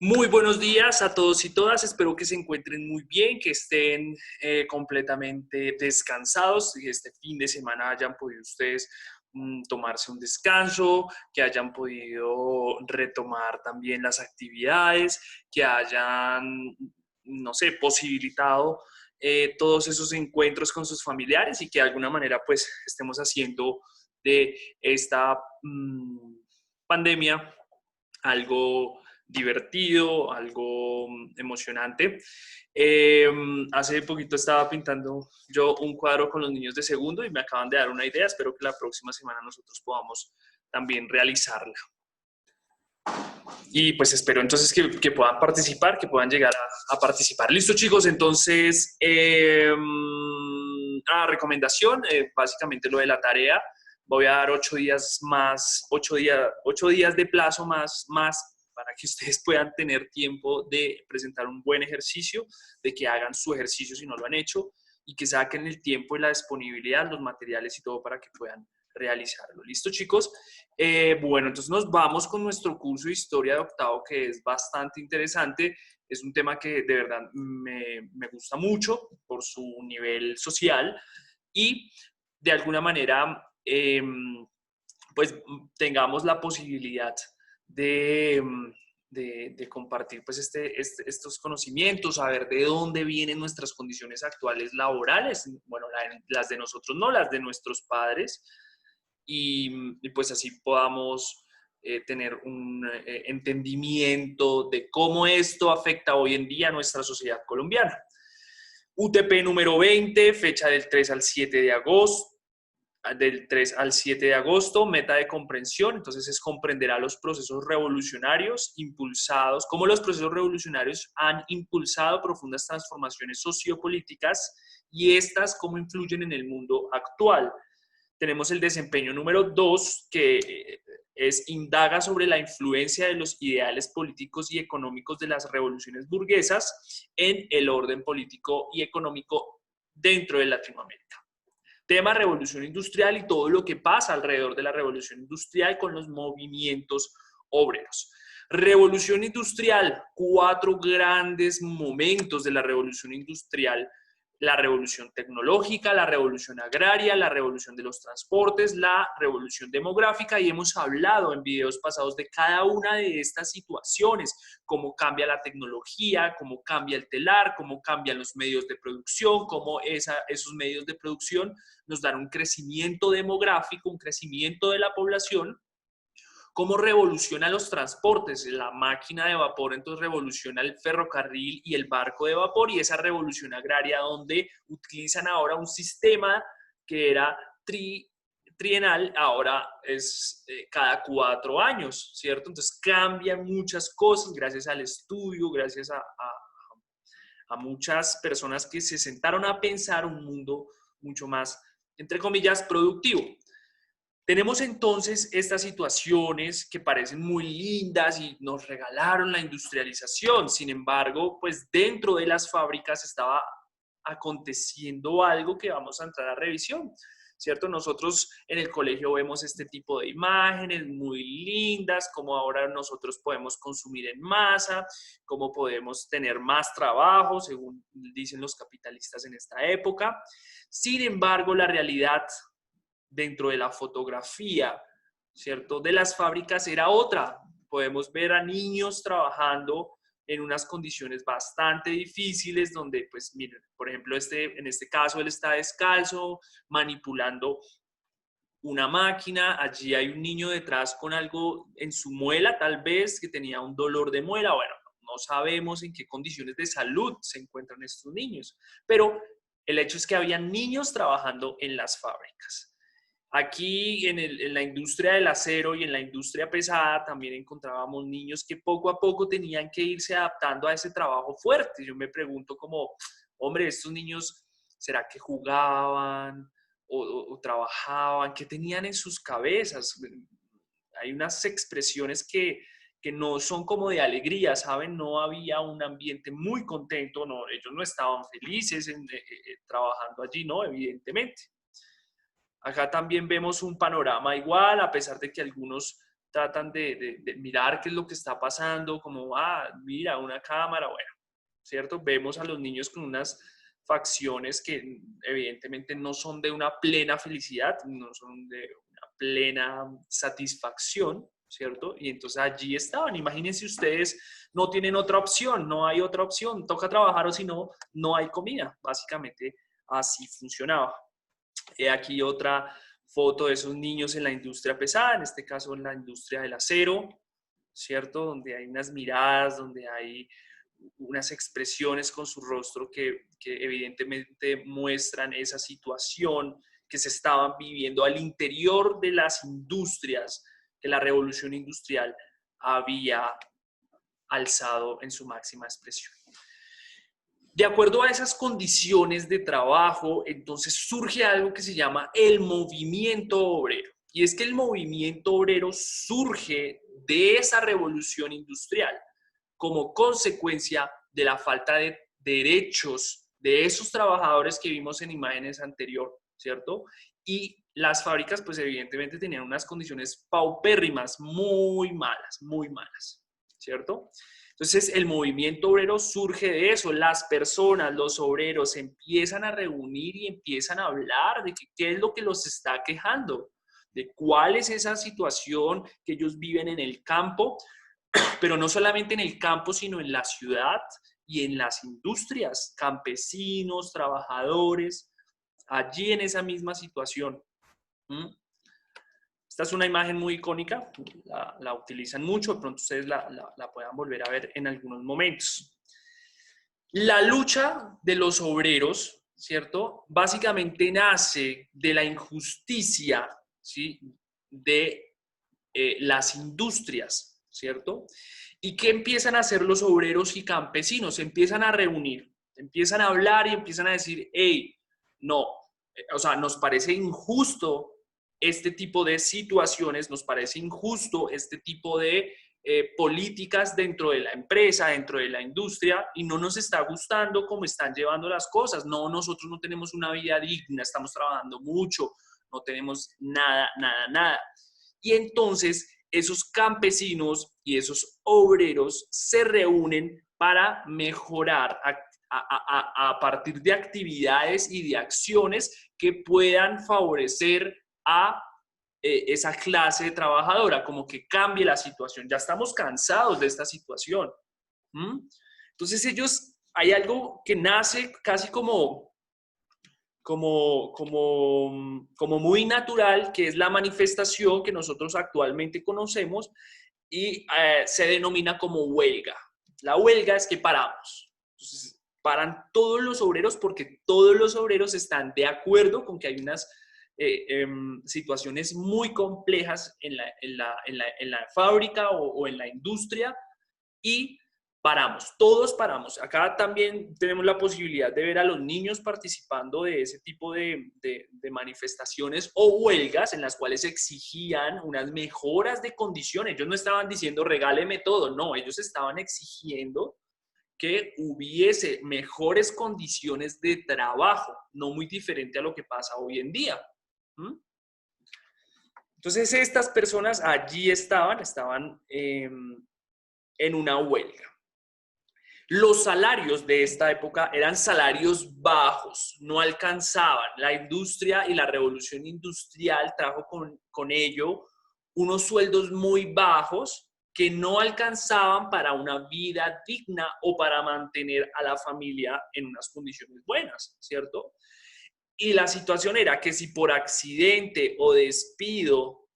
Muy buenos días a todos y todas. Espero que se encuentren muy bien, que estén completamente descansados y este fin de semana hayan podido ustedes tomarse un descanso, que hayan podido retomar también las actividades, que hayan, no sé, posibilitado todos esos encuentros con sus familiares y que de alguna manera pues estemos haciendo de esta pandemia algo divertido, algo emocionante. Eh, Hace poquito estaba pintando yo un cuadro con los niños de segundo y me acaban de dar una idea. Espero que la próxima semana nosotros podamos también realizarla. Y pues espero entonces que puedan participar, que puedan llegar a participar. Listo, chicos, entonces, recomendación, básicamente lo de la tarea. Voy a dar 8 días más, 8 días de plazo más para que ustedes puedan tener tiempo de presentar un buen ejercicio, de que hagan su ejercicio si no lo han hecho y que saquen el tiempo y la disponibilidad, los materiales y todo para que puedan realizarlo. ¿Listo, chicos? Bueno, entonces nos vamos con nuestro curso de Historia de Octavo, que es bastante interesante. Es un tema que de verdad me gusta mucho por su nivel social y de alguna manera, pues tengamos la posibilidad de, de compartir pues estos conocimientos, saber de dónde vienen nuestras condiciones actuales laborales, bueno, las de nosotros no, las de nuestros padres, y pues así podamos tener un entendimiento de cómo esto afecta hoy en día a nuestra sociedad colombiana. UTP número 20, fecha del 3 al 7 de agosto. Del 3 al 7 de agosto, meta de comprensión, entonces es comprender a los procesos revolucionarios impulsados, cómo los procesos revolucionarios han impulsado profundas transformaciones sociopolíticas y estas cómo influyen en el mundo actual. Tenemos el desempeño número 2, que es indaga sobre la influencia de los ideales políticos y económicos de las revoluciones burguesas en el orden político y económico dentro de Latinoamérica. Tema revolución industrial y todo lo que pasa alrededor de la revolución industrial con los movimientos obreros. Revolución industrial, 4 grandes momentos de la revolución industrial: la revolución tecnológica, la revolución agraria, la revolución de los transportes, la revolución demográfica, y hemos hablado en videos pasados de cada una de estas situaciones, cómo cambia la tecnología, cómo cambia el telar, cómo cambian los medios de producción, cómo esos medios de producción nos dan un crecimiento demográfico, un crecimiento de la población, cómo revoluciona los transportes, la máquina de vapor entonces revoluciona el ferrocarril y el barco de vapor, y esa revolución agraria donde utilizan ahora un sistema que era trienal, ahora es cada 4 años, ¿cierto? Entonces cambian muchas cosas gracias al estudio, gracias a muchas personas que se sentaron a pensar un mundo mucho más, entre comillas, productivo. Tenemos entonces estas situaciones que parecen muy lindas y nos regalaron la industrialización. Sin embargo, pues dentro de las fábricas estaba aconteciendo algo que vamos a entrar a revisión, ¿cierto? Nosotros en el colegio vemos este tipo de imágenes muy lindas, cómo ahora nosotros podemos consumir en masa, cómo podemos tener más trabajo, según dicen los capitalistas en esta época. Sin embargo, la realidad dentro de la fotografía, ¿cierto?, de las fábricas era otra. Podemos ver a niños trabajando en unas condiciones bastante difíciles donde, pues, miren, por ejemplo, en este caso él está descalzo, manipulando una máquina. Allí hay un niño detrás con algo en su muela, tal vez, que tenía un dolor de muela. Bueno, no sabemos en qué condiciones de salud se encuentran estos niños, pero el hecho es que había niños trabajando en las fábricas. Aquí en la industria del acero y en la industria pesada también encontrábamos niños que poco a poco tenían que irse adaptando a ese trabajo fuerte. Yo me pregunto como, hombre, estos niños, ¿será que jugaban o trabajaban? ¿Qué tenían en sus cabezas? Hay unas expresiones que no son como de alegría, ¿saben? No había un ambiente muy contento, no, ellos no estaban felices trabajando allí, ¿no? Evidentemente. Acá también vemos un panorama igual, a pesar de que algunos tratan de mirar qué es lo que está pasando, como, mira, una cámara, bueno, ¿cierto? Vemos a los niños con unas facciones que evidentemente no son de una plena felicidad, no son de una plena satisfacción, ¿cierto? Y entonces allí estaban. Imagínense ustedes, no tienen otra opción, no hay otra opción, toca trabajar o si no, no hay comida. Básicamente así funcionaba. He aquí otra foto de esos niños en la industria pesada, en este caso en la industria del acero, ¿cierto? Donde hay unas miradas, donde hay unas expresiones con su rostro que evidentemente muestran esa situación que se estaban viviendo al interior de las industrias, que la revolución industrial había alzado en su máxima expresión. De acuerdo a esas condiciones de trabajo, entonces surge algo que se llama el movimiento obrero. Y es que el movimiento obrero surge de esa revolución industrial como consecuencia de la falta de derechos de esos trabajadores que vimos en imágenes anteriores, ¿cierto? Y las fábricas, pues evidentemente tenían unas condiciones paupérrimas, muy malas, ¿cierto? Entonces, el movimiento obrero surge de eso. Las personas, los obreros, se empiezan a reunir y empiezan a hablar de qué es lo que los está quejando, de cuál es esa situación que ellos viven en el campo, pero no solamente en el campo, sino en la ciudad y en las industrias, campesinos, trabajadores, allí en esa misma situación. Esta es una imagen muy icónica, la utilizan mucho, de pronto ustedes la puedan volver a ver en algunos momentos. La lucha de los obreros, ¿cierto? Básicamente nace de la injusticia, ¿sí? De las industrias, ¿cierto? ¿Y qué empiezan a hacer los obreros y campesinos? Se empiezan a reunir, empiezan a hablar y empiezan a decir, hey, no, o sea, nos parece injusto este tipo de situaciones, nos parece injusto este tipo de políticas dentro de la empresa, dentro de la industria, y no nos está gustando cómo están llevando las cosas. No, nosotros no tenemos una vida digna, estamos trabajando mucho, no tenemos nada. Y entonces esos campesinos y esos obreros se reúnen para mejorar a partir de actividades y de acciones que puedan favorecer a esa clase de trabajadora, como que cambie la situación. Ya estamos cansados de esta situación. Entonces ellos, hay algo que nace casi como muy natural, que es la manifestación que nosotros actualmente conocemos y se denomina como huelga. La huelga es que paramos. Entonces, paran todos los obreros porque todos los obreros están de acuerdo con que hay unas situaciones muy complejas en la fábrica o en la industria y paramos, todos paramos. Acá también tenemos la posibilidad de ver a los niños participando de ese tipo de manifestaciones o huelgas en las cuales exigían unas mejoras de condiciones. Ellos no estaban diciendo regáleme todo, no, ellos estaban exigiendo que hubiese mejores condiciones de trabajo, no muy diferente a lo que pasa hoy en día. Entonces estas personas allí estaban en una huelga. Los salarios de esta época eran salarios bajos, no alcanzaban. La industria y la revolución industrial trajo con ello unos sueldos muy bajos que no alcanzaban para una vida digna o para mantener a la familia en unas condiciones buenas, ¿cierto? Y la situación era que si por accidente o despido,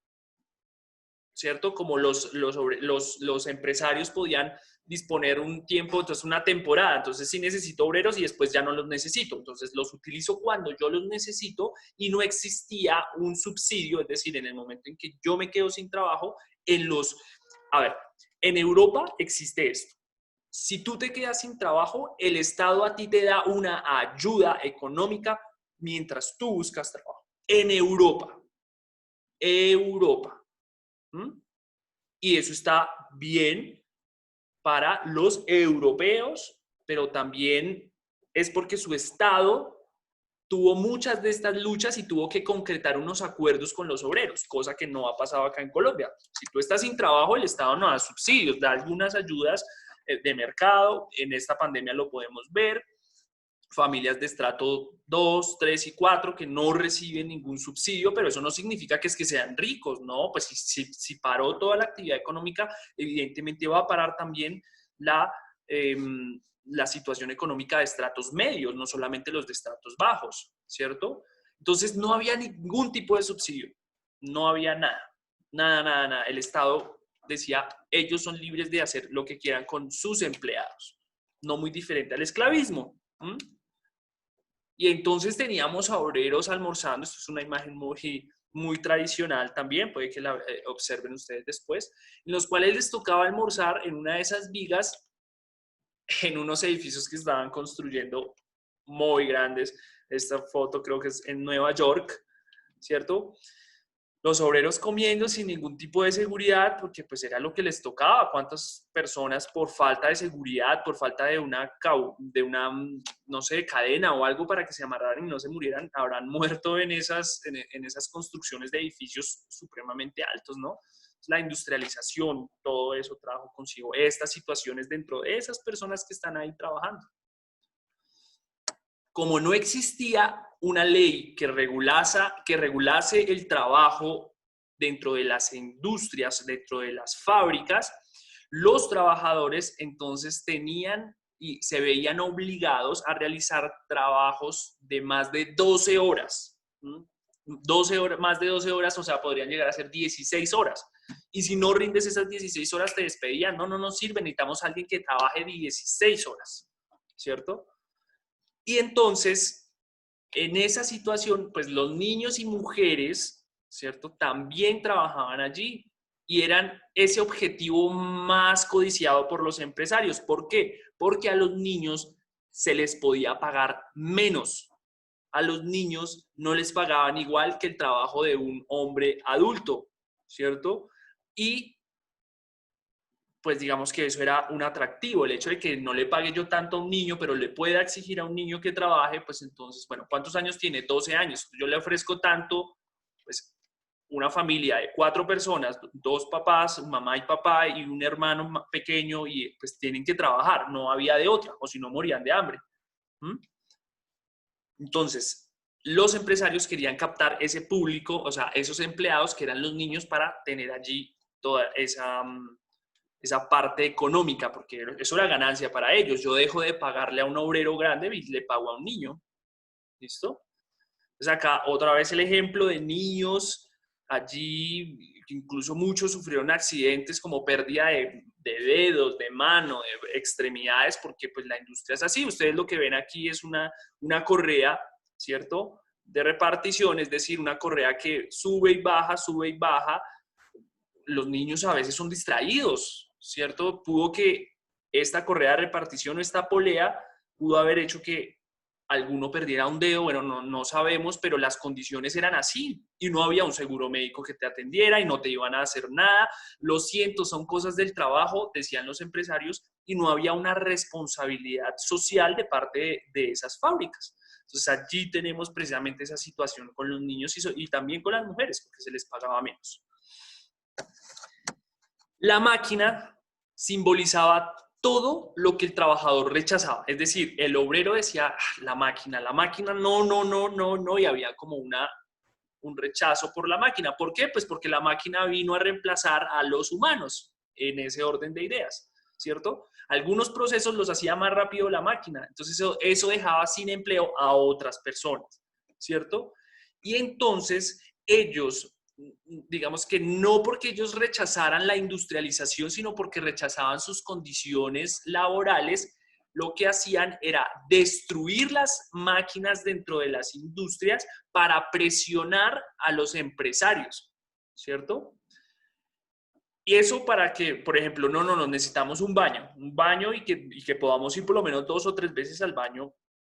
¿cierto? Como los empresarios podían disponer un tiempo, entonces una temporada, entonces sí necesito obreros y después ya no los necesito, entonces los utilizo cuando yo los necesito y no existía un subsidio, es decir, en el momento en que yo me quedo sin trabajo, en Europa existe esto. Si tú te quedas sin trabajo, el Estado a ti te da una ayuda económica mientras tú buscas trabajo. En Europa. Y eso está bien para los europeos, pero también es porque su Estado tuvo muchas de estas luchas y tuvo que concretar unos acuerdos con los obreros, cosa que no ha pasado acá en Colombia. Si tú estás sin trabajo, el Estado no da subsidios, da algunas ayudas de mercado. En esta pandemia lo podemos ver. Familias de estrato 2, 3 y 4 que no reciben ningún subsidio, pero eso no significa que es que sean ricos, ¿no? Pues si paró toda la actividad económica, evidentemente va a parar también eh, la situación económica de estratos medios, no solamente los de estratos bajos, ¿cierto? Entonces no había ningún tipo de subsidio, no había nada, nada, nada, nada. El Estado decía, ellos son libres de hacer lo que quieran con sus empleados, no muy diferente al esclavismo. Y entonces teníamos a obreros almorzando, esto es una imagen muy tradicional también, puede que la observen ustedes después, en los cuales les tocaba almorzar en una de esas vigas en unos edificios que estaban construyendo muy grandes. Esta foto creo que es en Nueva York, ¿cierto? Los obreros comiendo sin ningún tipo de seguridad, porque pues era lo que les tocaba. ¿Cuántas personas por falta de seguridad, por falta de una no sé, cadena o algo para que se amarraran y no se murieran, habrán muerto en esas construcciones de edificios supremamente altos, ¿no? La industrialización, todo eso trajo consigo estas situaciones dentro de esas personas que están ahí trabajando. Como no existía una ley que regulase el trabajo dentro de las industrias, dentro de las fábricas, los trabajadores entonces tenían y se veían obligados a realizar trabajos de más de 12 horas. 12 horas, más de 12 horas, o sea, podrían llegar a ser 16 horas. Y si no rindes esas 16 horas, te despedían. No, no nos sirve, necesitamos a alguien que trabaje 16 horas, ¿cierto? Y entonces, en esa situación, pues los niños y mujeres, ¿cierto? También trabajaban allí y eran ese objetivo más codiciado por los empresarios. ¿Por qué? Porque a los niños se les podía pagar menos. A los niños no les pagaban igual que el trabajo de un hombre adulto, ¿cierto? Y pues digamos que eso era un atractivo, el hecho de que no le pague yo tanto a un niño, pero le pueda exigir a un niño que trabaje, pues entonces, bueno, ¿cuántos años tiene? 12 años. Yo le ofrezco tanto, pues una familia de 4 personas, 2 papás, mamá y papá y un hermano pequeño, y pues tienen que trabajar, no había de otra, o si no morían de hambre. Entonces, los empresarios querían captar ese público, o sea, esos empleados que eran los niños para tener allí toda esa parte económica, porque eso era ganancia para ellos. Yo dejo de pagarle a un obrero grande y le pago a un niño. ¿Listo? Entonces acá otra vez el ejemplo de niños allí, incluso muchos sufrieron accidentes como pérdida de dedos, de mano, de extremidades, porque pues la industria es así. Ustedes lo que ven aquí es una correa, ¿cierto? De repartición, es decir, una correa que sube y baja, sube y baja. Los niños a veces son distraídos, ¿cierto? Pudo que esta correa de repartición o esta polea pudo haber hecho que alguno perdiera un dedo, bueno, no sabemos, pero las condiciones eran así y no había un seguro médico que te atendiera y no te iban a hacer nada. Lo siento, son cosas del trabajo, decían los empresarios, y no había una responsabilidad social de parte de esas fábricas. Entonces allí tenemos precisamente esa situación con los niños y también con las mujeres, porque se les pagaba menos. La máquina simbolizaba todo lo que el trabajador rechazaba. Es decir, el obrero decía, la máquina, no, y había como un rechazo por la máquina. ¿Por qué? Pues porque la máquina vino a reemplazar a los humanos en ese orden de ideas, ¿cierto? Algunos procesos los hacía más rápido la máquina, entonces eso dejaba sin empleo a otras personas, ¿cierto? Y entonces ellos, digamos que no porque ellos rechazaran la industrialización, sino porque rechazaban sus condiciones laborales, lo que hacían era destruir las máquinas dentro de las industrias para presionar a los empresarios, ¿cierto? Y eso para que, por ejemplo, no, necesitamos un baño y que podamos ir por lo menos 2 o 3 veces al baño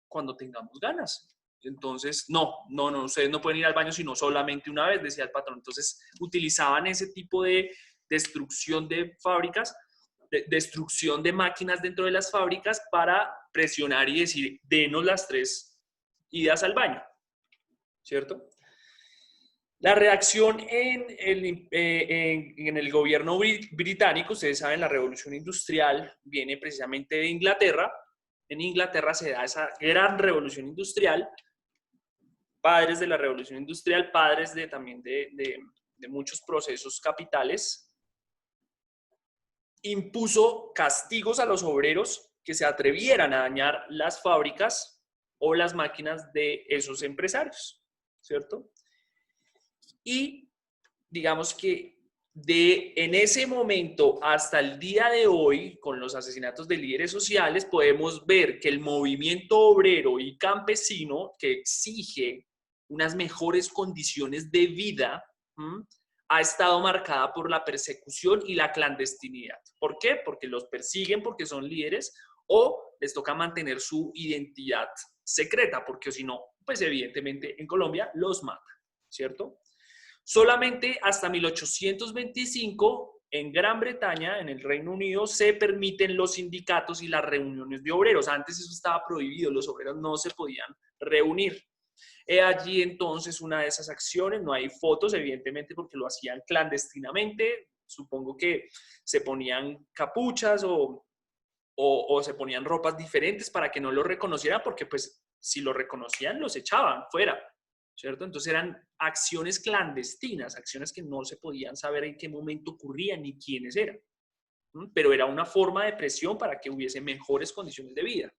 cuando tengamos ganas. Entonces, no, ustedes no pueden ir al baño sino solamente una vez, decía el patrón. Entonces, utilizaban ese tipo de destrucción de fábricas, de destrucción de máquinas dentro de las fábricas para presionar y decir, denos las 3 idas al baño, ¿cierto? La reacción en el gobierno británico, ustedes saben, la revolución industrial viene precisamente de Inglaterra. En Inglaterra se da esa gran revolución industrial, padres de la revolución industrial, padres también de muchos procesos capitales, impuso castigos a los obreros que se atrevieran a dañar las fábricas o las máquinas de esos empresarios, ¿cierto? Y digamos que en ese momento hasta el día de hoy, con los asesinatos de líderes sociales, podemos ver que el movimiento obrero y campesino que exige unas mejores condiciones de vida, ha estado marcada por la persecución y la clandestinidad. ¿Por qué? Porque los persiguen porque son líderes o les toca mantener su identidad secreta, porque si no, pues evidentemente en Colombia los matan, ¿cierto? Solamente hasta 1825, en Gran Bretaña, en el Reino Unido, se permiten los sindicatos y las reuniones de obreros. Antes eso estaba prohibido, los obreros no se podían reunir. He allí entonces una de esas acciones, no hay fotos evidentemente porque lo hacían clandestinamente, supongo que se ponían capuchas o se ponían ropas diferentes para que no los reconocieran, porque pues si lo reconocían los echaban fuera, ¿cierto? Entonces eran acciones clandestinas, acciones que no se podían saber en qué momento ocurrían ni quiénes eran, pero era una forma de presión para que hubiese mejores condiciones de vida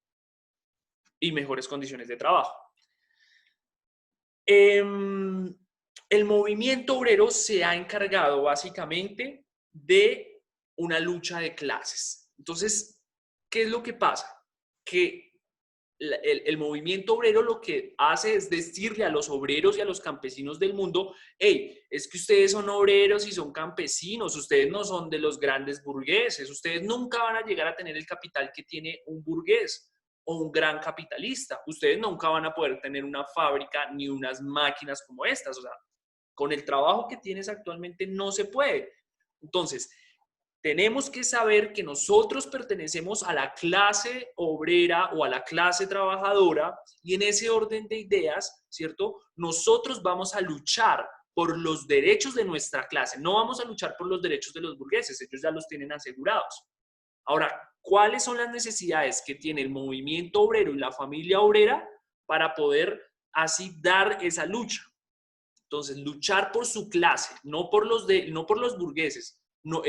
y mejores condiciones de trabajo. El movimiento obrero se ha encargado básicamente de una lucha de clases. Entonces, ¿qué es lo que pasa? Que el movimiento obrero lo que hace es decirle a los obreros y a los campesinos del mundo: hey, es que ustedes son obreros y son campesinos, ustedes no son de los grandes burgueses, ustedes nunca van a llegar a tener el capital que tiene un burgués o un gran capitalista, ustedes nunca van a poder tener una fábrica ni unas máquinas como estas, o sea, con el trabajo que tienes actualmente no se puede. Entonces, tenemos que saber que nosotros pertenecemos a la clase obrera o a la clase trabajadora y en ese orden de ideas, ¿cierto? Nosotros vamos a luchar por los derechos de nuestra clase, no vamos a luchar por los derechos de los burgueses, ellos ya los tienen asegurados. Ahora, ¿cuáles son las necesidades que tiene el movimiento obrero y la familia obrera para poder así dar esa lucha? Entonces, luchar por su clase, no por los burgueses. No,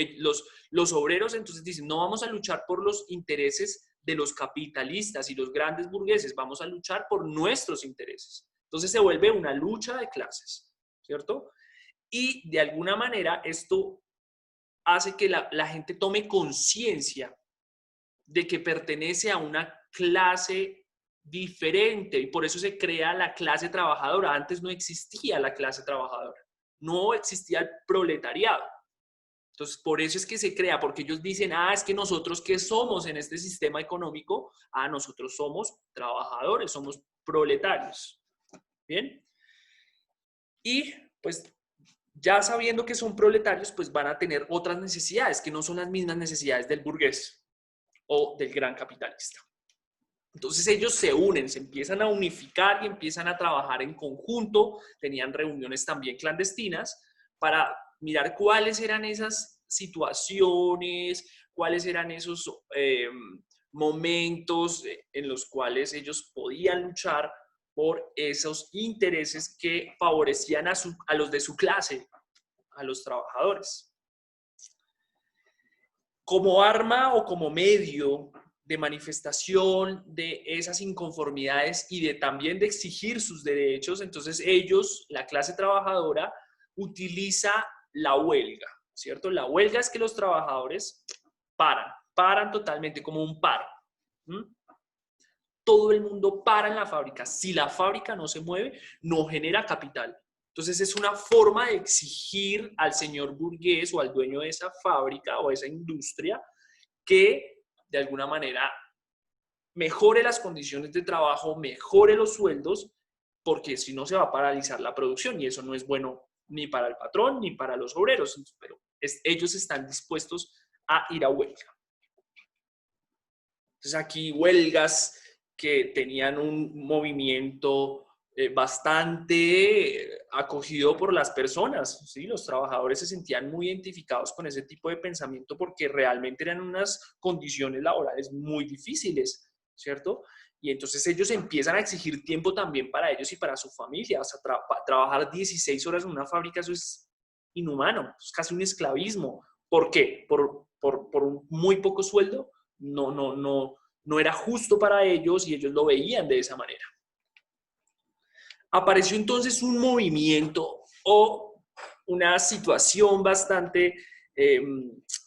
los obreros entonces dicen: no vamos a luchar por los intereses de los capitalistas y los grandes burgueses, vamos a luchar por nuestros intereses. Entonces se vuelve una lucha de clases, ¿cierto? Y de alguna manera esto hace que la gente tome conciencia de que pertenece a una clase diferente y por eso se crea la clase trabajadora. Antes no existía la clase trabajadora, no existía el proletariado. Entonces, por eso es que se crea, porque ellos dicen: es que nosotros, ¿qué somos en este sistema económico? Nosotros somos trabajadores, somos proletarios. ¿Bien? Y pues ya sabiendo que son proletarios, pues van a tener otras necesidades que no son las mismas necesidades del burgués o del gran capitalista. Entonces ellos se unen, se empiezan a unificar y empiezan a trabajar en conjunto. Tenían reuniones también clandestinas para mirar cuáles eran esas situaciones, cuáles eran esos momentos en los cuales ellos podían luchar por esos intereses que favorecían a los de su clase, a los trabajadores. Como arma o como medio de manifestación de esas inconformidades y también de exigir sus derechos, entonces ellos, la clase trabajadora, utiliza la huelga, ¿cierto? La huelga es que los trabajadores paran totalmente, como un paro. Todo el mundo para en la fábrica. Si la fábrica no se mueve, no genera capital. Entonces es una forma de exigir al señor burgués o al dueño de esa fábrica o esa industria que de alguna manera mejore las condiciones de trabajo, mejore los sueldos, porque si no se va a paralizar la producción y eso no es bueno ni para el patrón ni para los obreros, pero ellos están dispuestos a ir a huelga. Entonces aquí huelgas que tenían un movimiento bastante acogido por las personas, ¿sí? Los trabajadores se sentían muy identificados con ese tipo de pensamiento porque realmente eran unas condiciones laborales muy difíciles, ¿cierto? Y entonces ellos empiezan a exigir tiempo también para ellos y para su familia. O sea, trabajar 16 horas en una fábrica, eso es inhumano, es casi un esclavismo. ¿Por qué? Por un muy poco sueldo. No era justo para ellos y ellos lo veían de esa manera. Apareció entonces un movimiento o una situación bastante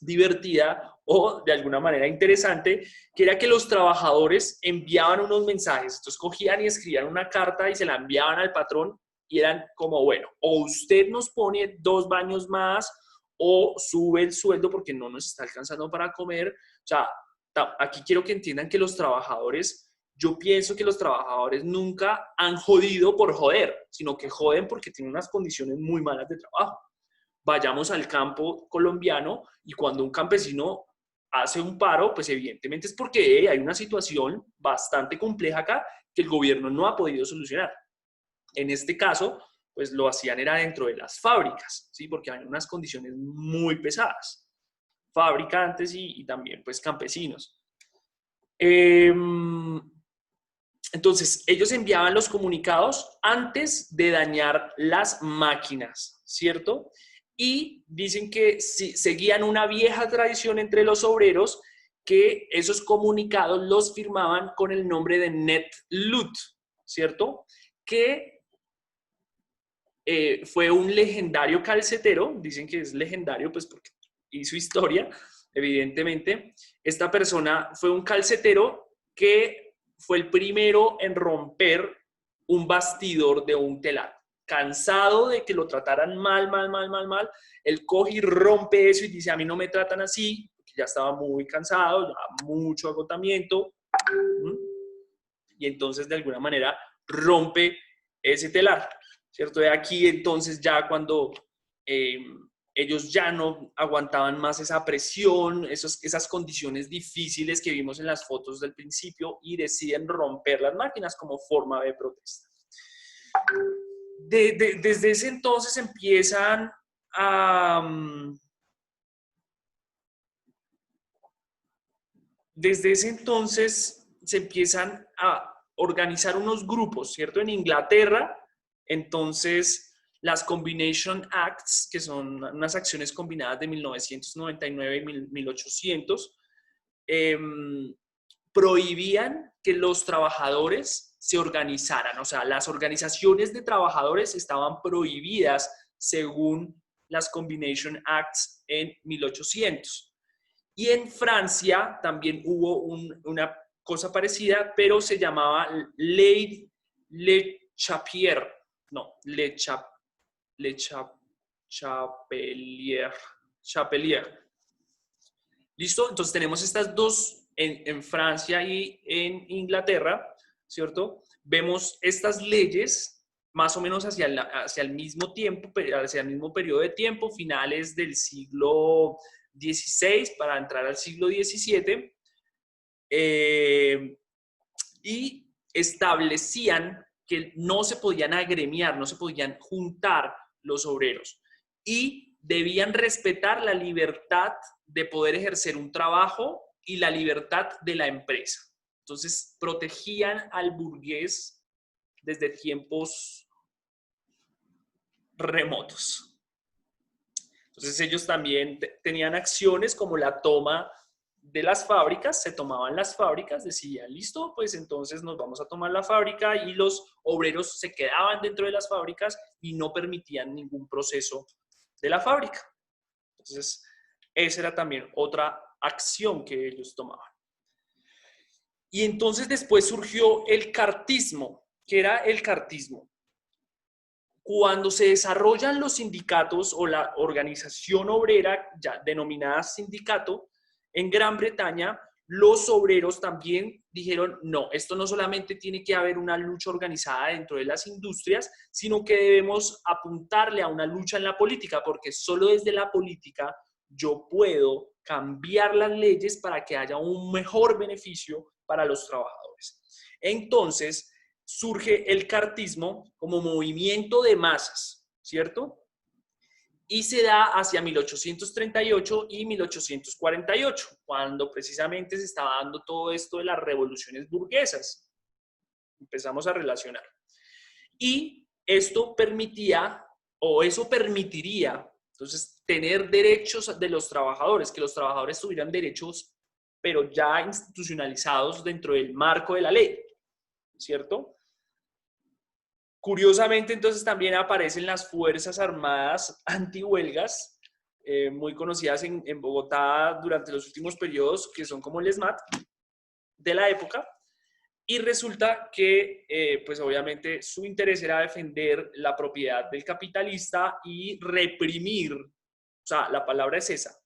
divertida o de alguna manera interesante, que era que los trabajadores enviaban unos mensajes. Entonces cogían y escribían una carta y se la enviaban al patrón y eran como, bueno, o usted nos pone 2 baños más o sube el sueldo porque no nos está alcanzando para comer. O sea, aquí quiero que entiendan que los trabajadores, yo pienso que los trabajadores nunca han jodido por joder, sino que joden porque tienen unas condiciones muy malas de trabajo. Vayamos al campo colombiano y cuando un campesino hace un paro, pues evidentemente es porque hay una situación bastante compleja acá que el gobierno no ha podido solucionar. En este caso, pues lo hacían era dentro de las fábricas, ¿sí? Porque hay unas condiciones muy pesadas. Fabricantes y también pues campesinos. Entonces, ellos enviaban los comunicados antes de dañar las máquinas, ¿cierto? Y dicen que seguían una vieja tradición entre los obreros que esos comunicados los firmaban con el nombre de Net Lut, ¿cierto? Que fue un legendario calcetero, dicen que es legendario pues porque hizo historia, evidentemente. Esta persona fue un calcetero que fue el primero en romper un bastidor de un telar. Cansado de que lo trataran mal, él coge y rompe eso y dice, a mí no me tratan así, porque ya estaba muy cansado, ya mucho agotamiento, y entonces de alguna manera rompe ese telar, ¿cierto? De aquí entonces ya cuando ellos ya no aguantaban más esa presión, esas condiciones difíciles que vimos en las fotos del principio y deciden romper las máquinas como forma de protesta. Desde ese entonces empiezan a... Desde ese entonces se empiezan a organizar unos grupos, ¿cierto? En Inglaterra, entonces las Combination Acts, que son unas acciones combinadas de 1999 y 1800, prohibían que los trabajadores se organizaran. O sea, las organizaciones de trabajadores estaban prohibidas según las Combination Acts en 1800. Y en Francia también hubo una cosa parecida, pero se llamaba Ley Le Chapelier. No, Chapelier. ¿Listo? Entonces tenemos estas dos en Francia y en Inglaterra, ¿cierto? Vemos estas leyes más o menos hacia el mismo tiempo, hacia el mismo periodo de tiempo, finales del siglo XVI para entrar al siglo XVII, y establecían que no se podían agremiar, no se podían juntar los obreros y debían respetar la libertad de poder ejercer un trabajo y la libertad de la empresa. Entonces, protegían al burgués desde tiempos remotos. Entonces, ellos también tenían acciones como la toma de las fábricas, se tomaban las fábricas, decían, listo, pues entonces nos vamos a tomar la fábrica y los obreros se quedaban dentro de las fábricas y no permitían ningún proceso de la fábrica. Entonces, esa era también otra acción que ellos tomaban. Y entonces después surgió el cartismo. ¿Qué era el cartismo? Cuando se desarrollan los sindicatos o la organización obrera, ya denominada sindicato, en Gran Bretaña, los obreros también dijeron, no, esto no solamente tiene que haber una lucha organizada dentro de las industrias, sino que debemos apuntarle a una lucha en la política, porque solo desde la política yo puedo cambiar las leyes para que haya un mejor beneficio para los trabajadores. trabajadores. Entonces, surge el cartismo como movimiento de masas, ¿cierto? Y se da hacia 1838 y 1848, cuando precisamente se estaba dando todo esto de las revoluciones burguesas. Empezamos a relacionar. Y esto permitía, o eso permitiría, entonces, tener derechos de los trabajadores, que los trabajadores tuvieran derechos, pero ya institucionalizados dentro del marco de la ley, ¿cierto? Curiosamente, entonces también aparecen las Fuerzas Armadas antihuelgas, muy conocidas en Bogotá durante los últimos periodos, que son como el ESMAD de la época, y resulta que, pues obviamente, su interés era defender la propiedad del capitalista y reprimir, o sea, la palabra es esa,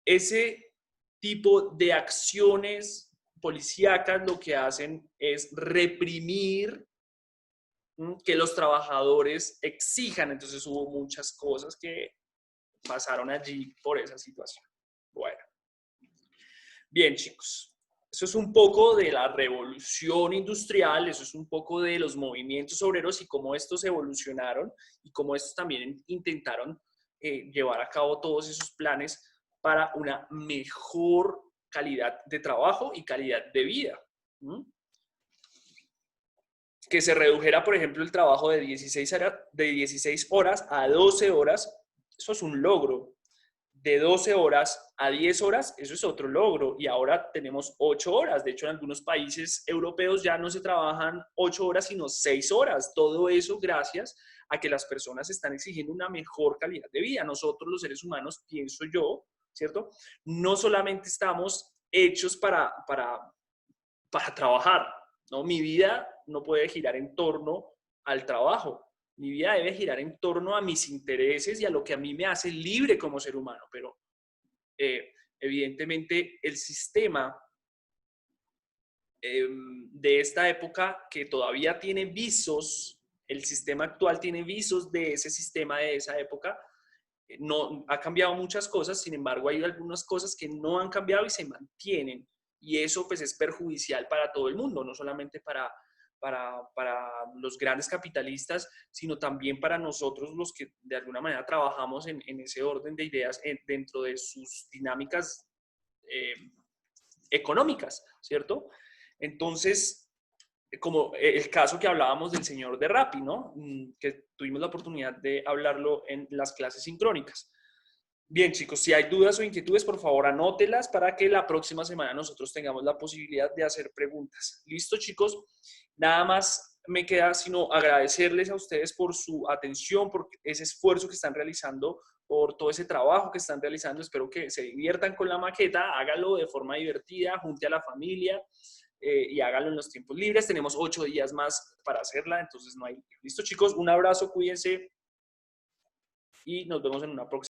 ese tipo de acciones policíacas lo que hacen es reprimir que los trabajadores exijan. Entonces hubo muchas cosas que pasaron allí por esa situación. Bueno, bien chicos, eso es un poco de la revolución industrial, eso es un poco de los movimientos obreros y cómo estos evolucionaron y cómo estos también intentaron llevar a cabo todos esos planes para una mejor calidad de trabajo y calidad de vida. Que se redujera, por ejemplo, el trabajo de 16 horas a 12 horas, eso es un logro. De 12 horas a 10 horas, eso es otro logro. Y ahora tenemos 8 horas. De hecho, en algunos países europeos ya no se trabajan 8 horas, sino 6 horas. Todo eso gracias a que las personas están exigiendo una mejor calidad de vida. Nosotros, los seres humanos, pienso yo, ¿cierto? No solamente estamos hechos para trabajar, ¿no? Mi vida no puede girar en torno al trabajo. Mi vida debe girar en torno a mis intereses y a lo que a mí me hace libre como ser humano. Pero evidentemente el sistema de esta época, que todavía tiene visos, el sistema actual tiene visos de ese sistema de esa época, no ha cambiado muchas cosas. Sin embargo, hay algunas cosas que no han cambiado y se mantienen. Y eso pues es perjudicial para todo el mundo, no solamente para los grandes capitalistas, sino también para nosotros los que de alguna manera trabajamos en ese orden de ideas dentro de sus dinámicas económicas, ¿cierto? Entonces, como el caso que hablábamos del señor de Rappi, ¿no? Que tuvimos la oportunidad de hablarlo en las clases sincrónicas. Bien, chicos, si hay dudas o inquietudes, por favor, anótelas para que la próxima semana nosotros tengamos la posibilidad de hacer preguntas. ¿Listo, chicos? Nada más me queda sino agradecerles a ustedes por su atención, por ese esfuerzo que están realizando, por todo ese trabajo que están realizando. Espero que se diviertan con la maqueta, háganlo de forma divertida, junte a la familia y háganlo en los tiempos libres. Tenemos 8 días más para hacerla, entonces no hay. ¿Listo, chicos? Un abrazo, cuídense y nos vemos en una próxima.